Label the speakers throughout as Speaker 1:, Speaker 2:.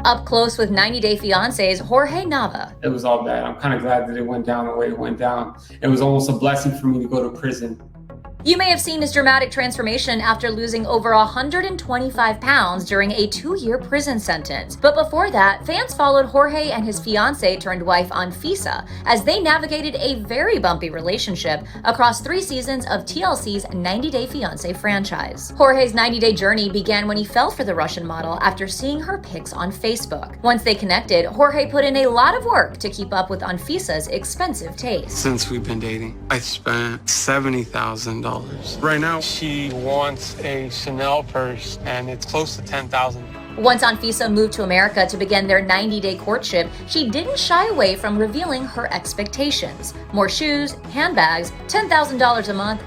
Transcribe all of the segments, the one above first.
Speaker 1: Up close with 90 Day Fiancé's Jorge Nava.
Speaker 2: It was all bad. I'm kind of glad that it went down the way it went down. It was almost a blessing for me to go to prison.
Speaker 1: You may have seen his dramatic transformation after losing over 125 pounds during a 2-year prison sentence. But before that, fans followed Jorge and his fiancée turned wife Anfisa as they navigated a very bumpy relationship across 3 seasons of TLC's 90 Day Fiancé franchise. Jorge's 90-day journey began when he fell for the Russian model after seeing her pics on Facebook. Once they connected, Jorge put in a lot of work to keep up with Anfisa's expensive taste.
Speaker 3: Since we've been dating, I spent $70,000. Right now, she wants a Chanel purse, and it's close to $10,000.
Speaker 1: Once Anfisa moved to America to begin their 90-day courtship, she didn't shy away from revealing her expectations. More shoes, handbags, $10,000 a month,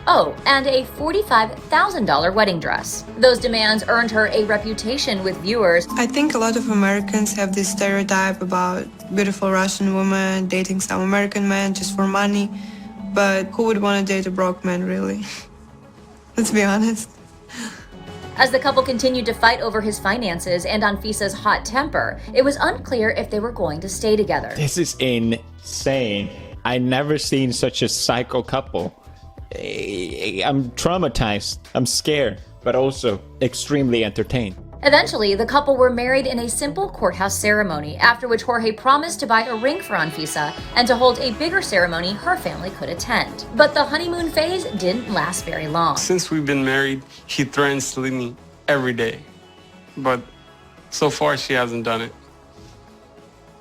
Speaker 1: and a $45,000 wedding dress. Those demands earned her a reputation with viewers.
Speaker 4: I think a lot of Americans have this stereotype about beautiful Russian woman dating some American man just for money. But who would want to date a broke man, really? Let's be honest.
Speaker 1: As the couple continued to fight over his finances and Anfisa's hot temper, it was unclear if they were going to stay together.
Speaker 5: This is insane. I never seen such a psycho couple. I'm traumatized. I'm scared, but also extremely entertained.
Speaker 1: Eventually, the couple were married in a simple courthouse ceremony, after which Jorge promised to buy a ring for Anfisa and to hold a bigger ceremony her family could attend. But the honeymoon phase didn't last very long.
Speaker 3: Since we've been married, he threatens to leave me every day. But so far, she hasn't done it.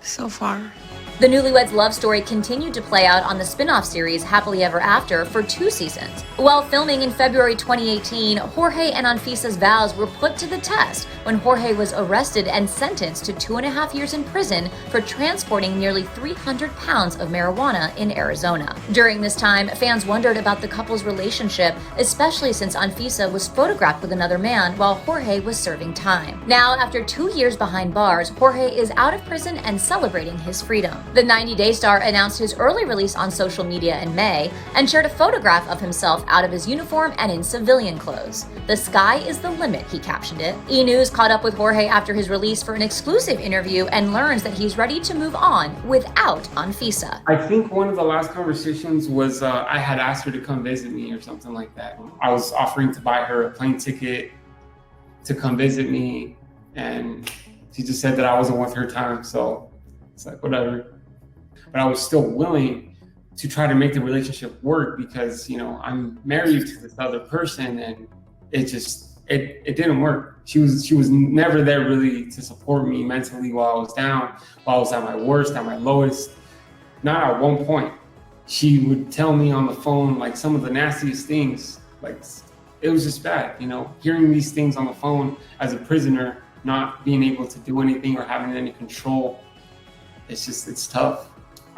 Speaker 4: So far.
Speaker 1: The newlyweds' love story continued to play out on the spin-off series Happily Ever After for 2 seasons. While filming in February 2018, Jorge and Anfisa's vows were put to the test when Jorge was arrested and sentenced to 2.5 years in prison for transporting nearly 300 pounds of marijuana in Arizona. During this time, fans wondered about the couple's relationship, especially since Anfisa was photographed with another man while Jorge was serving time. Now, after 2 years behind bars, Jorge is out of prison and celebrating his freedom. The 90-Day star announced his early release on social media in May and shared a photograph of himself out of his uniform and in civilian clothes. "The sky is the limit," he captioned it. E! News caught up with Jorge after his release for an exclusive interview and learns that he's ready to move on without Anfisa.
Speaker 2: I think one of the last conversations was I had asked her to come visit me or something like that. I was offering to buy her a plane ticket to come visit me, and she just said that I wasn't worth her time, so it's like, whatever. But I was still willing to try to make the relationship work because, I'm married to this other person, and it didn't work. She was never there really to support me mentally while I was down, while I was at my worst, at my lowest. Not at one point. She would tell me on the phone like some of the nastiest things. Like, it was just bad, hearing these things on the phone as a prisoner, not being able to do anything or having any control. It's tough.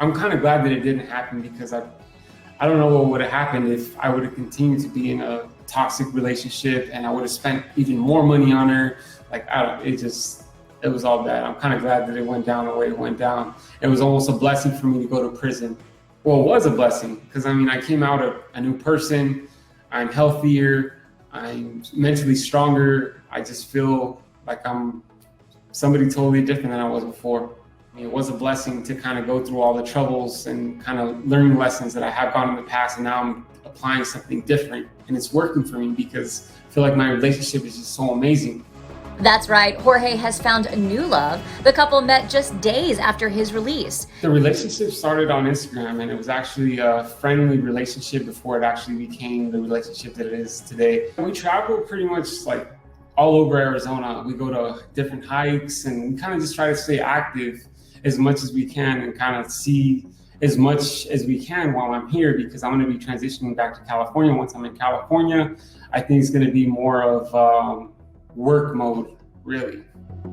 Speaker 2: I'm kind of glad that it didn't happen because I don't know what would have happened if I would have continued to be in a toxic relationship and I would have spent even more money on her. It was all bad. I'm kind of glad that it went down the way it went down. It was almost a blessing for me to go to prison. Well, it was a blessing because I came out a new person. I'm healthier. I'm mentally stronger. I just feel like I'm somebody totally different than I was before. It was a blessing to kind of go through all the troubles and kind of learning lessons that I have gone in the past, and now I'm applying something different, and it's working for me because I feel like my relationship is just so amazing.
Speaker 1: That's right, Jorge has found a new love. The couple met just days after his release.
Speaker 2: The relationship started on Instagram, and it was actually a friendly relationship before it actually became the relationship that it is today. We travel pretty much like all over Arizona. We go to different hikes, and we kind of just try to stay active as much as we can and kind of see as much as we can while I'm here, because I'm going to be transitioning back to California. Once I'm in California, I think it's going to be more of work mode, really.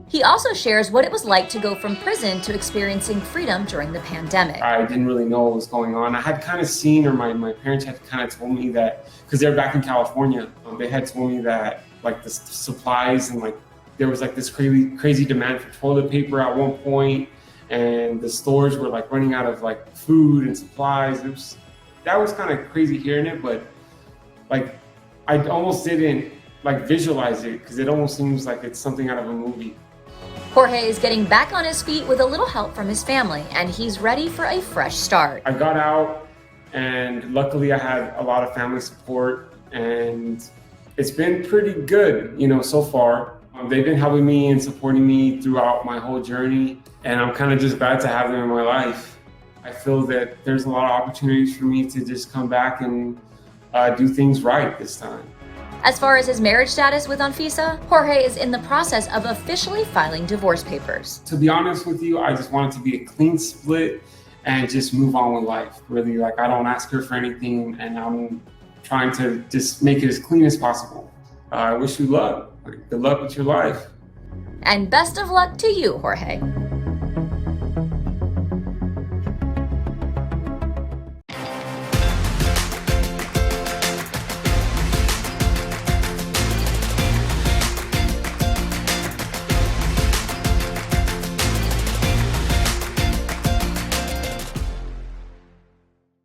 Speaker 1: He also shares what it was like to go from prison to experiencing freedom during the pandemic.
Speaker 2: I didn't really know what was going on. I had kind of seen, or my parents had kind of told me that, because they're back in California, they had told me that like the supplies and like there was like this crazy demand for toilet paper at one point, and the stores were like running out of like food and supplies. That was kind of crazy hearing it, but like I almost didn't like visualize it because it almost seems like it's something out of a movie.
Speaker 1: Jorge is getting back on his feet with a little help from his family, and he's ready for a fresh start.
Speaker 2: I got out, and luckily I had a lot of family support, and it's been pretty good, so far. They've been helping me and supporting me throughout my whole journey, and I'm kind of just glad to have them in my life. I feel that there's a lot of opportunities for me to just come back and do things right this time.
Speaker 1: As far as his marriage status with Anfisa, Jorge is in the process of officially filing divorce papers.
Speaker 2: To be honest with you, I just want it to be a clean split and just move on with life. Really, I don't ask her for anything, and I'm trying to just make it as clean as possible. I wish you luck. Good luck with your life.
Speaker 1: And best of luck to you, Jorge.